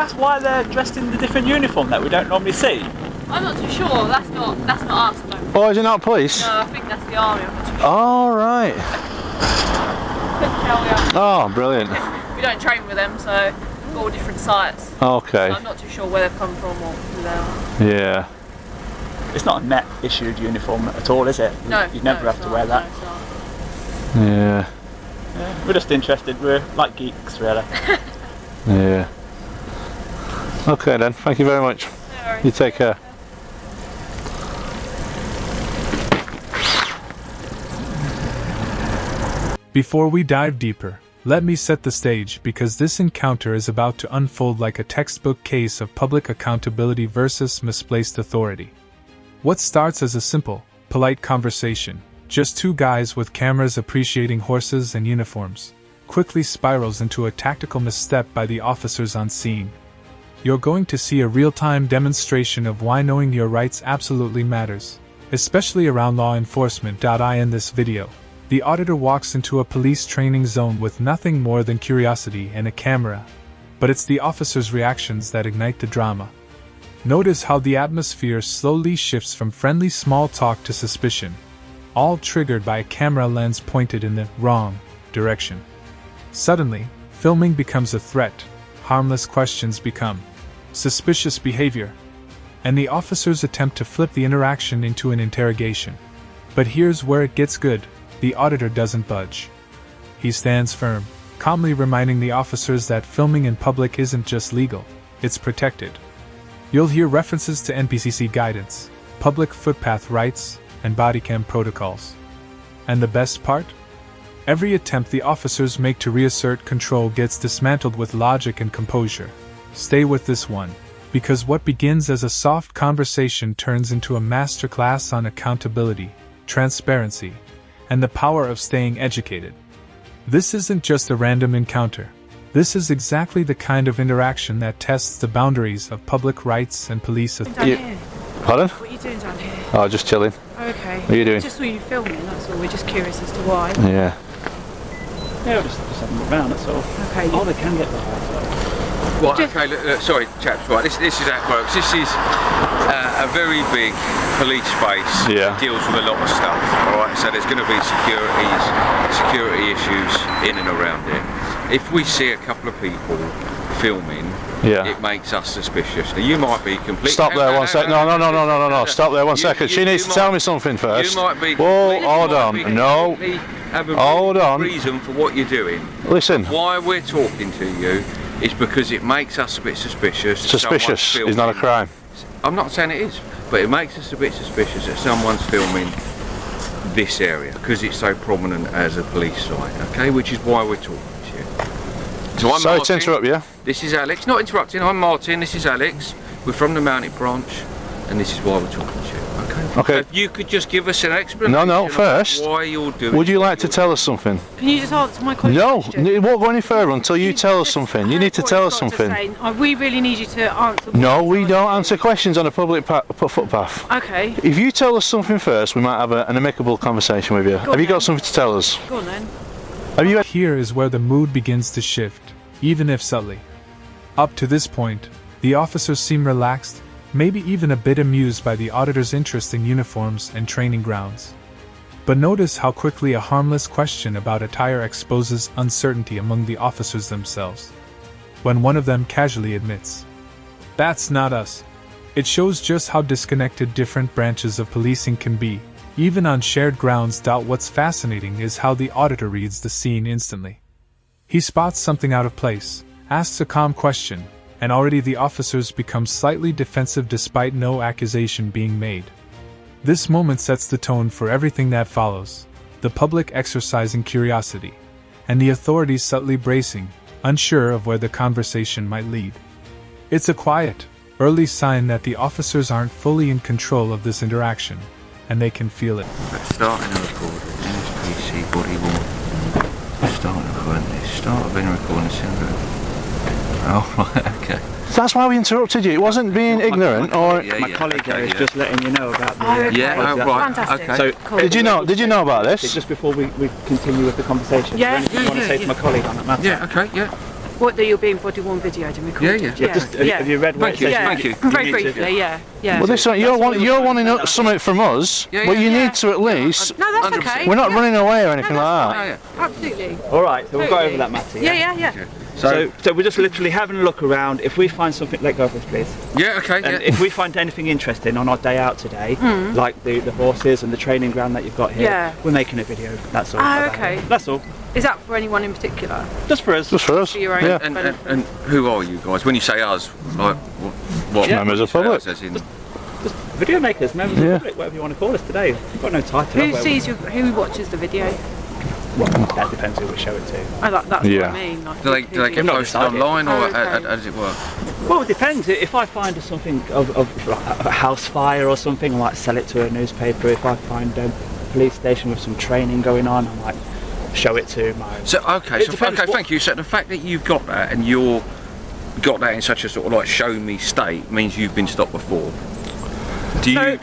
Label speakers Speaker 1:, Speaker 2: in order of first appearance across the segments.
Speaker 1: That's why they're dressed in the different uniform that we don't normally see.
Speaker 2: I'm not too sure. That's not us, no.
Speaker 3: Oh, is it not police?
Speaker 2: No, I think that's the army. I'm not too sure.
Speaker 3: Oh, right.
Speaker 2: Couldn't tell you.
Speaker 3: Oh, brilliant.
Speaker 2: We don't train with them, so we've got all different sites.
Speaker 3: Okay.
Speaker 2: So I'm not too sure where they've come from or who they are.
Speaker 3: Yeah.
Speaker 1: It's not a net issued uniform at all, is it?
Speaker 2: No.
Speaker 1: You'd never have to wear that.
Speaker 2: No,
Speaker 3: Yeah.
Speaker 1: Yeah, we're just interested. We're like geeks, really.
Speaker 3: Yeah. Okay then. Thank you very much.
Speaker 2: no worries.
Speaker 3: You take care.
Speaker 4: Before we dive deeper, let me set the stage because this encounter is about to unfold like a textbook case of public accountability versus misplaced authority. What starts as a simple, polite conversation, just two guys with cameras appreciating horses and uniforms, quickly spirals into a tactical misstep by the officers on scene. You're going to see a real-time demonstration of why knowing your rights absolutely matters, especially around law enforcement. In this video, the auditor walks into a police training zone with nothing more than curiosity and a camera, but it's the officers' reactions that ignite the drama. Notice how the atmosphere slowly shifts from friendly small talk to suspicion, all triggered by a camera lens pointed in the wrong direction. Suddenly, filming becomes a threat, harmless questions become suspicious behavior, and the officers attempt to flip the interaction into an interrogation. But here's where it gets good. The auditor doesn't budge. He stands firm, calmly reminding the officers that filming in public isn't just legal, it's protected. You'll hear references to NPCC guidance, public footpath rights, and bodycam protocols. And the best part? Every attempt the officers make to reassert control gets dismantled with logic and composure. Stay with this one, because what begins as a soft conversation turns into a masterclass on accountability, transparency, and the power of staying educated. This isn't just a random encounter. This is exactly the kind of interaction that tests the boundaries of public rights and police authority.
Speaker 3: Pardon?
Speaker 5: What are you doing down here?
Speaker 3: Oh, just chilling.
Speaker 5: Okay.
Speaker 3: What are you doing?
Speaker 5: Just saw you filming, that's all. We're just curious as to why.
Speaker 3: Yeah.
Speaker 1: Yeah, we're just having a look round, that's all.
Speaker 5: Okay.
Speaker 1: Oh, they can get the horse.
Speaker 6: Right, okay, look, sorry chaps, right, this is how it works. This is a very big police space that deals with a lot of stuff, alright, so there's going to be security issues in and around it. If we see a couple of people filming, it makes us suspicious. Now you might be completely...
Speaker 3: Stop there 1 second. No, stop there 1 second. She needs to tell me something first.
Speaker 6: You might be...
Speaker 3: Whoa, hold on. No. Hold on.
Speaker 6: Reason for what you're doing.
Speaker 3: Listen.
Speaker 6: Why we're talking to you is because it makes us a bit suspicious.
Speaker 3: Suspicious is not a crime.
Speaker 6: I'm not saying it is, but it makes us a bit suspicious that someone's filming this area because it's so prominent as a police site, okay? Which is why we're talking to you. So I'm
Speaker 3: Sorry
Speaker 6: Martin.
Speaker 3: to interrupt you.
Speaker 6: This is Alex. Not interrupting, I'm Martin, this is Alex. We're from the Mounted Branch, and this is why we're talking to you, okay?
Speaker 3: Okay.
Speaker 6: So if you could just give us an explanation
Speaker 3: No, first,
Speaker 6: why you're doing
Speaker 3: would you like to tell us something?
Speaker 5: Can you just answer my question?
Speaker 3: No, it won't go any further until you tell us something. You need to tell us something.
Speaker 5: We really need you to answer.
Speaker 3: No, we don't answer questions on a public footpath.
Speaker 5: Okay.
Speaker 3: If you tell us something first, we might have an amicable conversation with you. Have you got something to tell us?
Speaker 5: Go on then.
Speaker 3: Have you?
Speaker 4: Here is where the mood begins to shift, even if subtly. Up to this point, the officers seem relaxed, maybe even a bit amused by the auditor's interest in uniforms and training grounds. But notice how quickly a harmless question about attire exposes uncertainty among the officers themselves. When one of them casually admits, "That's not us." It shows just how disconnected different branches of policing can be, even on shared grounds. What's fascinating is how the auditor reads the scene instantly. He spots something out of place, asks a calm question, and already the officers become slightly defensive despite no accusation being made. This moment sets the tone for everything that follows, the public exercising curiosity, and the authorities subtly bracing, unsure of where the conversation might lead. It's a quiet, early sign that the officers aren't fully in control of this interaction, and they can feel it.
Speaker 6: Starting a recorder, NSPC body worn. Starting a recording, start of any recording syndrome. Oh, right, okay.
Speaker 3: That's why we interrupted you. It wasn't being ignorant, or
Speaker 1: My colleague there is just letting you know about the...
Speaker 6: right,
Speaker 5: Fantastic.
Speaker 6: okay.
Speaker 1: So,
Speaker 5: Cool.
Speaker 3: Did you know about this?
Speaker 1: just before we continue with the conversation,
Speaker 5: Yeah.
Speaker 1: is there anything you want to say to my colleague on that matter?
Speaker 6: Yeah, okay, yeah.
Speaker 5: What, that you're being body worn videoed and recorded?
Speaker 6: Yeah.
Speaker 1: Just, have you read what it says?
Speaker 6: Thank you.
Speaker 5: Very
Speaker 1: You need to-
Speaker 5: briefly, yeah.
Speaker 3: Well, this one, you're wanting something from us. Well, you need to at least.
Speaker 5: No, that's
Speaker 6: 100%.
Speaker 5: okay.
Speaker 3: We're not running away or anything
Speaker 5: No,
Speaker 3: like
Speaker 5: that's
Speaker 3: that.
Speaker 5: fine. Absolutely.
Speaker 1: All right, so we'll go
Speaker 5: Totally.
Speaker 1: over that matter.
Speaker 5: Yeah.
Speaker 1: So we're just literally having a look around. If we find something, let go of this, please.
Speaker 6: Yeah, okay.
Speaker 1: And if we find anything interesting on our day out today, like the horses and the training ground that you've got here, we're making a video. That's all.
Speaker 5: Ah,
Speaker 1: about
Speaker 5: okay.
Speaker 1: it. That's all.
Speaker 5: Is that for anyone in particular?
Speaker 1: Just for us.
Speaker 3: Just for us.
Speaker 5: For your own
Speaker 3: Yeah.
Speaker 5: benefit?
Speaker 6: And who are you guys? When you say us, like what?
Speaker 3: Members of the public.
Speaker 6: As in,
Speaker 1: Just video makers, members of the public, whatever you want to call us today. We've got no title.
Speaker 5: Who watches the video?
Speaker 1: Well, that depends who we show it to.
Speaker 5: That's what I mean. Like,
Speaker 6: do they get
Speaker 1: not
Speaker 6: posted
Speaker 1: decided.
Speaker 6: online, or
Speaker 5: okay.
Speaker 6: how does it work?
Speaker 1: Well, it depends. If I find something of like a house fire or something, I might sell it to a newspaper. If I find a police station with some training going on, I might show it to my...
Speaker 6: Thank you. So the fact that you've got that and you're got that in such a sort of like show me state means you've been stopped before. Do you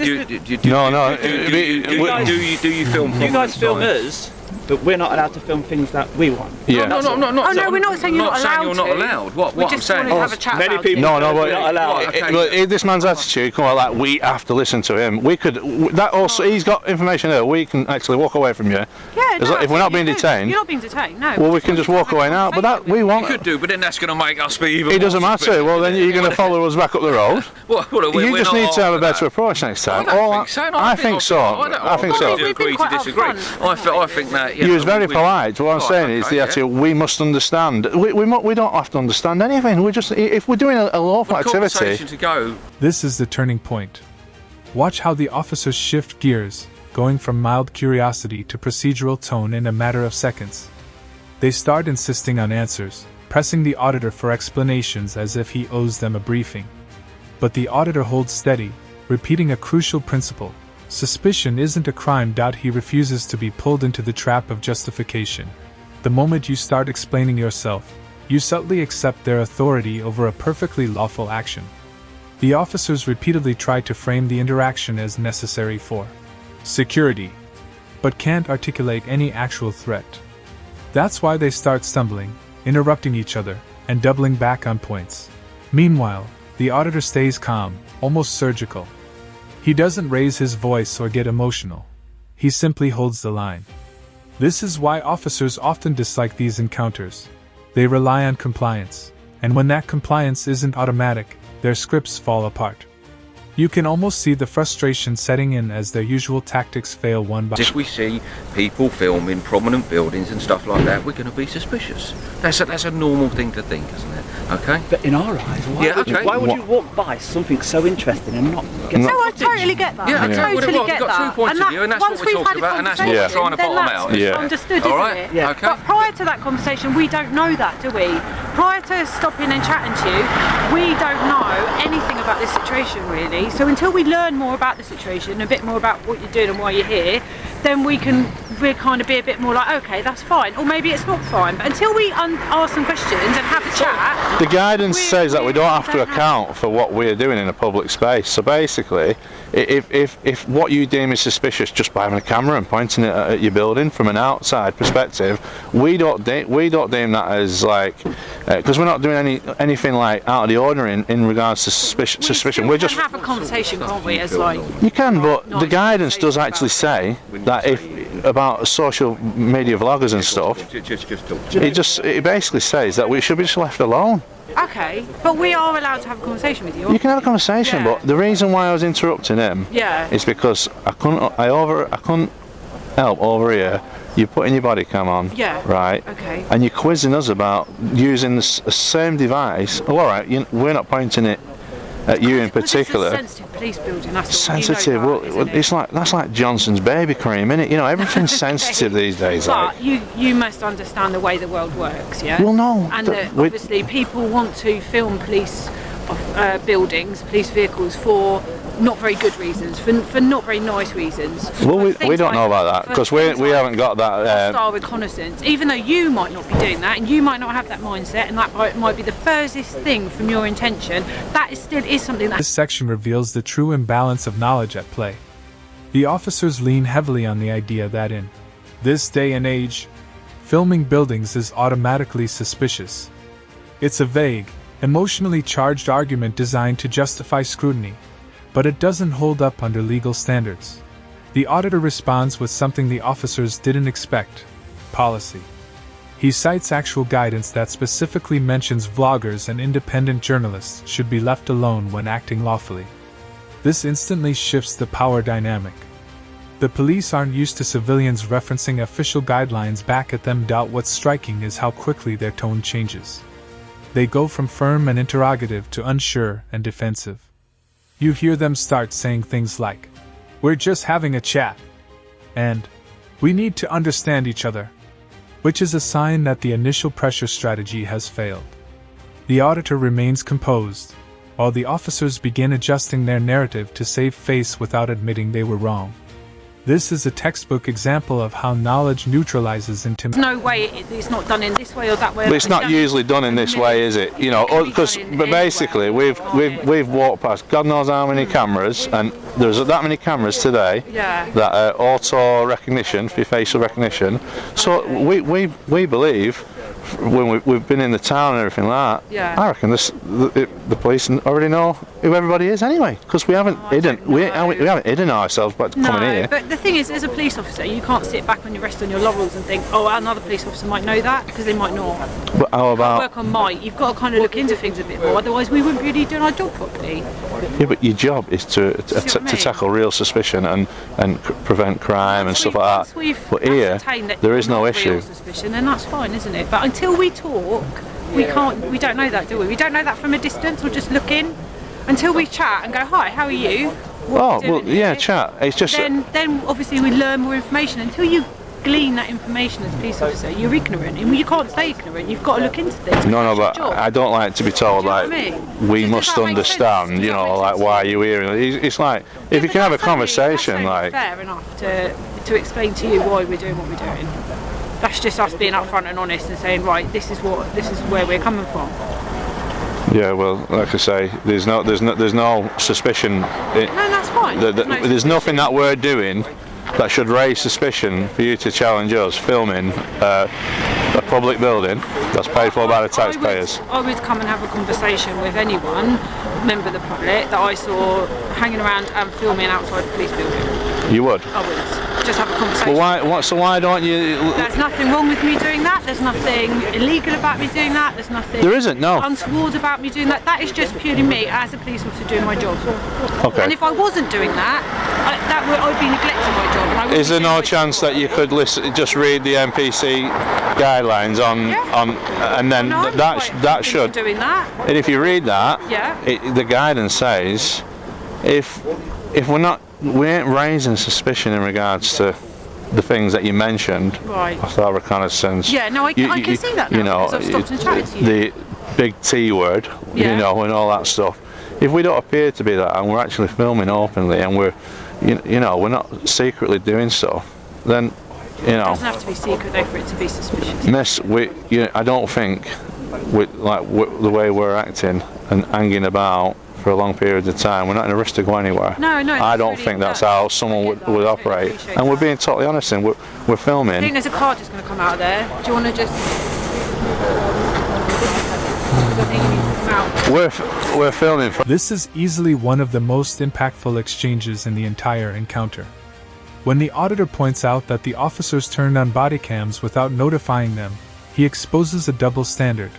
Speaker 6: film?
Speaker 1: You guys film us, but we're not allowed to film things that we want.
Speaker 3: Yeah.
Speaker 6: No,
Speaker 5: Oh no, we're not saying you're not allowed
Speaker 6: you're not allowed. What
Speaker 5: We
Speaker 6: I'm
Speaker 5: just
Speaker 6: saying
Speaker 5: want to have a chat
Speaker 1: many
Speaker 5: about
Speaker 1: people-
Speaker 5: it.
Speaker 3: No, but
Speaker 1: We're not allowed.
Speaker 3: this man's attitude, come on, like we have to listen to him. We could. That also, he's got information there. We can actually walk away from you.
Speaker 5: Yeah, no,
Speaker 3: If we're not being detained,
Speaker 5: You're not being detained, no.
Speaker 3: well, we can just walk away now. But that we
Speaker 6: You
Speaker 3: want.
Speaker 6: could do, but then that's going to make us be even.
Speaker 3: It doesn't
Speaker 6: more
Speaker 3: matter.
Speaker 6: suspicious.
Speaker 3: Well, then you're going to follow us back up the road. You just need to have a better approach next time. I think so. I think so.
Speaker 5: We've been
Speaker 6: Agree to
Speaker 5: quite
Speaker 6: disagree.
Speaker 5: upfront.
Speaker 6: I think that.
Speaker 3: He was very polite. What I'm saying is the attitude. We must understand. We don't have to understand anything. We just if we're doing a lawful activity.
Speaker 6: To go.
Speaker 4: This is the turning point. Watch how the officers shift gears, going from mild curiosity to procedural tone in a matter of seconds. They start insisting on answers, pressing the auditor for explanations as if he owes them a briefing. But the auditor holds steady, repeating a crucial principle. Suspicion isn't a crime. He refuses to be pulled into the trap of justification. The moment you start explaining yourself, you subtly accept their authority over a perfectly lawful action. The officers repeatedly try to frame the interaction as necessary for security, but can't articulate any actual threat. That's why they start stumbling, interrupting each other, and doubling back on points. Meanwhile, the auditor stays calm, almost surgical. He doesn't raise his voice or get emotional. He simply holds the line. This is why officers often dislike these encounters. They rely on compliance, and when that compliance isn't automatic, their scripts fall apart. You can almost see the frustration setting in as their usual tactics fail one by one.
Speaker 6: If we see people filming prominent buildings and stuff like that, we're going to be suspicious. That's a normal thing to think, isn't it? Okay.
Speaker 1: But in our eyes, why would you walk by something so interesting and not get
Speaker 5: No, I totally get that.
Speaker 6: Yeah,
Speaker 5: I totally get
Speaker 6: we've got
Speaker 5: that.
Speaker 6: 2 points of view, and that's what we're talking about, and that's what we're trying to bottom out.
Speaker 5: It's understood,
Speaker 6: All
Speaker 5: isn't
Speaker 6: right?
Speaker 5: it?
Speaker 6: Yeah. Okay.
Speaker 5: But prior to that conversation, we don't know that, do we? Prior to stopping and chatting to you, we don't know anything about this situation really. So until we learn more about the situation, a bit more about what you're doing and why you're here, then we'll kind of be a bit more like, okay, that's fine, or maybe it's not fine. But until we ask some questions and have a chat,
Speaker 3: The guidance says that we don't have to account for what we're doing in a public space. So basically, if what you deem is suspicious just by having a camera and pointing it at your building from an outside perspective, we don't deem that as like because we're not doing anything like out of the ordinary in regards to suspicion.
Speaker 5: We're just have a conversation, can't we? As like
Speaker 3: you can, but the guidance does actually say that if about social media vloggers and stuff, it basically says that we should be just left alone.
Speaker 5: okay, but we are allowed to have a conversation with you.
Speaker 3: You can have a conversation,
Speaker 5: Yeah.
Speaker 3: but the reason why I was interrupting him is because I couldn't help over here. You're putting your body cam on, right?
Speaker 5: Okay.
Speaker 3: And you're quizzing us about using the same device. Oh, all right, we're not pointing it at you in particular.
Speaker 5: It's a sensitive police building. That's
Speaker 3: Sensitive.
Speaker 5: You know that,
Speaker 3: Well,
Speaker 5: isn't it?
Speaker 3: that's like Johnson's baby cream, isn't it? You know, everything's sensitive these days.
Speaker 5: But
Speaker 3: Like.
Speaker 5: you must understand the way the world works, yeah?
Speaker 3: Well, no.
Speaker 5: And that obviously people want to film police buildings, police vehicles for not very good reasons, for not very nice reasons.
Speaker 3: Well, we
Speaker 5: Things
Speaker 3: don't know
Speaker 5: like-
Speaker 3: about that
Speaker 5: for
Speaker 3: because
Speaker 5: things
Speaker 3: we
Speaker 5: like
Speaker 3: haven't got that.
Speaker 5: hostile reconnaissance, even though you might not be doing that and you might not have that mindset, and that might be the furthest thing from your intention, that still is something that...
Speaker 4: This section reveals the true imbalance of knowledge at play. The officers lean heavily on the idea that in this day and age, filming buildings is automatically suspicious. It's a vague, emotionally charged argument designed to justify scrutiny, but it doesn't hold up under legal standards. The auditor responds with something the officers didn't expect: policy. He cites actual guidance that specifically mentions vloggers and independent journalists should be left alone when acting lawfully. This instantly shifts the power dynamic. The police aren't used to civilians referencing official guidelines back at them. What's striking is how quickly their tone changes. They go from firm and interrogative to unsure and defensive. You hear them start saying things like, "We're just having a chat," and "We need to understand each other," which is a sign that the initial pressure strategy has failed. The auditor remains composed, while the officers begin adjusting their narrative to save face without admitting they were wrong. This is a textbook example of how knowledge neutralizes intimidation.
Speaker 5: No way it's not done in this way or that way.
Speaker 3: But it's not usually done in this way, is it? You know, because basically we've walked past God knows how many cameras, and there's that many cameras today that are auto recognition, for facial recognition. So we believe, when we've been in the town and everything like that, I reckon the police already know who everybody is anyway, because we haven't hidden ourselves by coming here.
Speaker 5: But the thing is, as a police officer, you can't sit back on your rest on your laurels and think, oh, another police officer might know that, because they might not.
Speaker 3: But how about
Speaker 5: work on might? You've got to kind of look into things a bit more, otherwise we wouldn't be really doing our job properly.
Speaker 3: Yeah, but your job is to tackle real suspicion and prevent crime and stuff like that. But here, there is no issue.
Speaker 5: Suspicion, then that's fine, isn't it? But until we talk, we don't know that, do we? We don't know that from a distance or just look in. Until we chat and go, "Hi, how are you?"
Speaker 3: Chat. It's just
Speaker 5: then obviously we learn more information. Until you glean that information as a police officer, you're ignorant, and you can't stay ignorant. You've got to look into things.
Speaker 3: No, but I don't like to be told we must understand. You know, like, why are you here? It's like, if you can have a conversation, like,
Speaker 5: fair enough to explain to you why we're doing what we're doing. That's just us being upfront and honest and saying, right, this is where we're coming from.
Speaker 3: Yeah, well, like I say, there's no suspicion.
Speaker 5: No, that's fine.
Speaker 3: There's nothing that we're doing that should raise suspicion for you to challenge us filming a public building that's paid for by the taxpayers.
Speaker 5: I would come and have a conversation with anyone, member of the public, that I saw hanging around and filming outside the police building.
Speaker 3: You would?
Speaker 5: I would. Just have a conversation.
Speaker 3: Well, why don't you?
Speaker 5: There's nothing wrong with me doing that. There's nothing illegal about me doing that. There's nothing.
Speaker 3: There isn't, no.
Speaker 5: Untoward about me doing that. That is just purely me as a police officer doing my job.
Speaker 3: Okay.
Speaker 5: And if I wasn't doing that, I'd be neglecting my job. And
Speaker 3: is there no chance that you could just read the NPC guidelines and then that should
Speaker 5: doing that?
Speaker 3: And if you read that, the guidance says if we ain't raising suspicion in regards to the things that you mentioned,
Speaker 5: right,
Speaker 3: of our reconnaissance.
Speaker 5: Yeah, no, I can see that now,
Speaker 3: you know,
Speaker 5: because I've stopped and chatted to you.
Speaker 3: The big T word, you know, and all that stuff. If we don't appear to be that, and we're actually filming openly, and we're, you know, we're not secretly doing stuff, then, you know.
Speaker 5: It doesn't have to be secret though for it to be suspicious.
Speaker 3: I don't think, the way we're acting and hanging about for a long period of time, we're not in a rush to go anywhere.
Speaker 5: No.
Speaker 3: I don't think that's how someone would operate. And we're being totally honest, and we're filming.
Speaker 5: I think there's a car just going to come out of there. Do you want to just?
Speaker 3: We're filming.
Speaker 4: This is easily one of the most impactful exchanges in the entire encounter. When the auditor points out that the officers turned on body cams without notifying them, he exposes a double standard.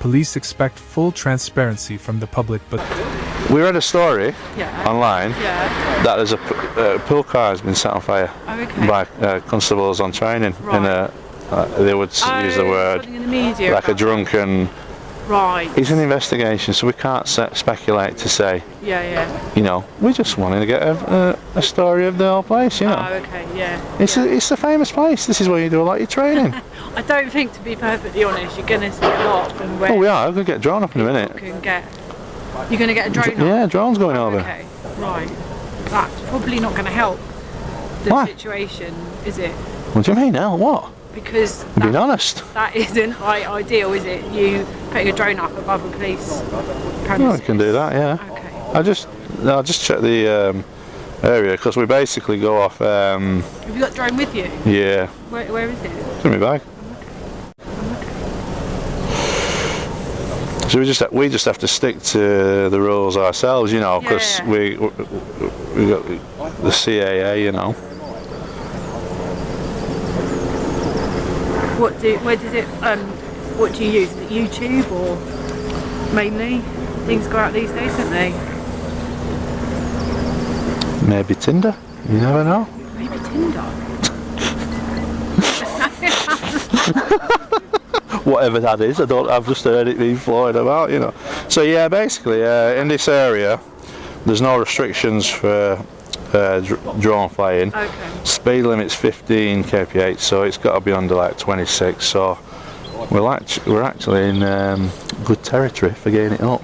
Speaker 4: Police expect full transparency from the public, but
Speaker 3: we read a story online that there's a pool car has been set on fire by constables on training. Right. They would use the word like a drunken.
Speaker 5: Right.
Speaker 3: It's an investigation, so we can't speculate to say. You know, we just wanted to get a story of the whole place. You know.
Speaker 5: Oh, okay. Yeah.
Speaker 3: It's a famous place. This is where you do a lot of your training.
Speaker 5: I don't think, to be perfectly honest, you're going to see a lot from where.
Speaker 3: Oh, we are. We're going to get a drone up in a minute.
Speaker 5: You're going to get a drone up?
Speaker 3: Yeah, drone's going over.
Speaker 5: Okay, right. That's probably not going to help the situation, is it?
Speaker 3: What do you mean, Al? What?
Speaker 5: Because
Speaker 3: I'm being honest.
Speaker 5: That isn't ideal, is it? You putting a drone up above a police premises.
Speaker 3: Well, you can do that, yeah.
Speaker 5: Okay.
Speaker 3: I'll just check the area, because we basically go off.
Speaker 5: Have you got drone with you?
Speaker 3: Yeah.
Speaker 5: Where is it?
Speaker 3: It's in my bag. So we just have to stick to the rules ourselves, you know, because we got the CAA, you know.
Speaker 5: What do you use? Is it YouTube or mainly? Things go out these days, don't they?
Speaker 3: Maybe Tinder. You never know.
Speaker 5: Maybe Tinder.
Speaker 3: Whatever that is, I've just heard it being floated about, you know. So yeah, basically, in this area, there's no restrictions for drone flying.
Speaker 5: Okay.
Speaker 3: Speed limit's 15 kph, so it's got to be under like 26. So we're actually in good territory for getting it up.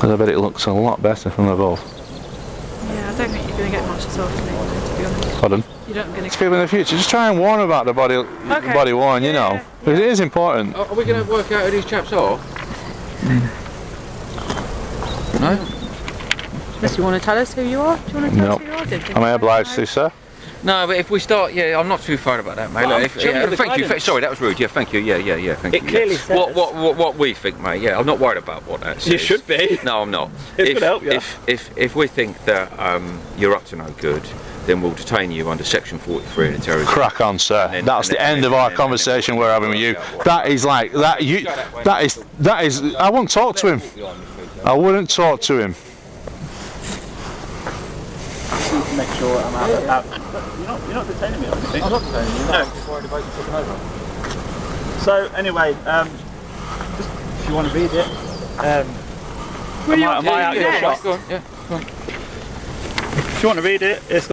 Speaker 3: And I bet it looks a lot better from above.
Speaker 5: Yeah, I don't think you're going to get much this afternoon, to be honest.
Speaker 3: Pardon?
Speaker 5: You're not going to.
Speaker 3: People in the future, just try and warn about the body worn, you know, because it is important.
Speaker 6: Are we going to work out who these chaps are? No?
Speaker 5: Unless you want to tell us who you are? Do you want to tell us who you are? I don't think
Speaker 3: Am I
Speaker 5: so,
Speaker 3: obliged
Speaker 5: no.
Speaker 3: to, sir?
Speaker 6: No, but if we start, I'm not too far about that, mate.
Speaker 1: Well,
Speaker 6: Look, thank you. Sorry, that was rude. Yeah, thank you. Yeah, thank you.
Speaker 1: It clearly says.
Speaker 6: What we think, mate. Yeah, I'm not worried about what that says.
Speaker 1: You should be.
Speaker 6: No, I'm not.
Speaker 1: It's going to help you.
Speaker 6: If we think that you're up to no good, then we'll detain you under Section 43 of the Terrorism.
Speaker 3: Crack on, sir. That's the end of our conversation we're having with you. That is like that. That is. I won't talk to him. I wouldn't talk to him.
Speaker 1: Make sure I'm out. You're not detaining me or anything. I'm not detaining you. No. I'm just worried about you taking over. So anyway, just if you want to read it, am I out your shop?
Speaker 6: Go on. Yeah.
Speaker 1: If you want to read it, it's